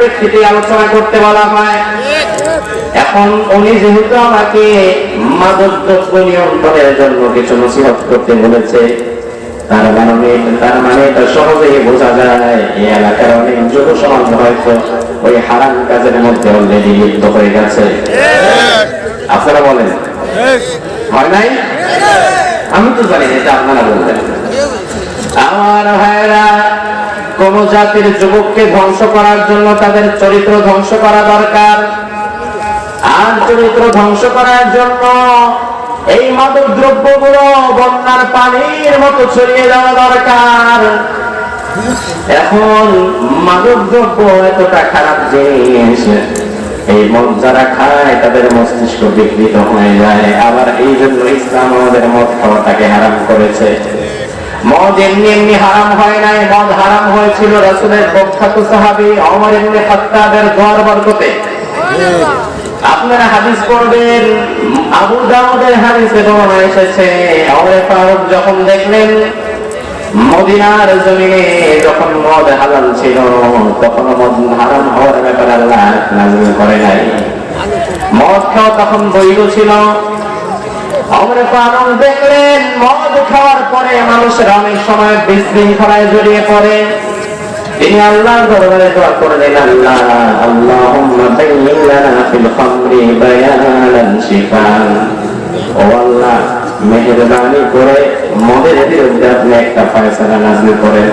ব্যক্তিটি আলোচনা করতে বলা হয়। এখন উনি যেহেতু আমাকে মাদকদ্রব্য নিয়ন্ত্রণের জন্য কিছু নসিহত করতে বলেছে, তার মানে এটা সহজেই বোঝা যায় এই এলাকার অনেক যুব সমাজ হয়তো ওই হারাম কাজের মধ্যে অলরেডি লিপ্ত হয়ে গেছে। আপনারা বলেন হয় নাই? আমি তো জানি এটা আপনারা বলবেন। আমার ভাইরা, কোন জাতির যুবককে ধ্বংস করার জন্য তাদের চরিত্র ধ্বংস করা দরকার। আর চরিত্র ধ্বংস করার জন্য এই মাদক দ্রব্যগুলো বন্যার পানির মতো ছড়িয়ে দেওয়া দরকার। এখন মাদক দ্রব্য এতটা খারাপ জিনিস, এই মদ যারা খায় তাদের মস্তিষ্ক বিকৃত হয়ে যায়। আবার এই জন্য ইসলাম আমাদের মদ খাওয়াটাকে হারাম করেছে। মদ এমনি এমনি হারাম হয় নাই, মদ হারাম হয়েছিল রাসূলের প্রখ্যাত সাহাবী ওমর ইবনে খাত্তাবের দোয়ার বরকতে। আপনারা হাদিস পড়বেন, আবু দাউদের হাদিসে বর্ণনা এসেছে, ওমর ফারুক যখন দেখলেন মদিনার জমিনে যখন মদ হালাল ছিল, তখন মদ হারাম হওয়ার ব্যাপারে আল্লাহ নাযিল করে নাই। মদ খাওয়া তখন বৈধ ছিল। ওমর ফারুক দেখলেন মদ খাওয়ার পরে মানুষের অনেক সময় বিশৃঙ্খলায় জড়িয়ে পড়ে। তিনি আল্লাহর দরবারে দোয়া করলেন, আল্লাহ আল্লাহুম্মা বায়্যিন লানা ফিল খামরি বায়ানান শিফান। ও আল্লাহ, মেহেরবানি করে মদের বিরুদ্ধে আপনি একটা ফয়সালা নাযিল করেন।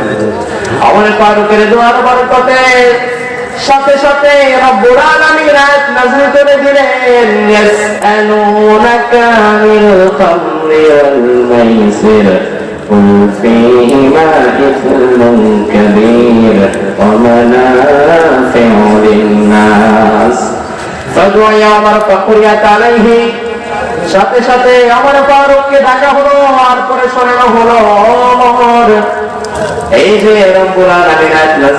ওমর ফারুকের দোয়ার বরকতে সাথে সাথে রব্বুল আলামিন আয়াত নাযিল করে দিলেন, ইয়াসআলুনাকা আনিল খামরি ওয়াল মাইসির قل فيهما إثم كبير ومنافع للناس فدعي عمر فقرئت عليه। সাথে সাথে ওমর ফারুককে ডাকা হলো, আর পরে শোনানো হলো, এই যে রব্বুল আলামিন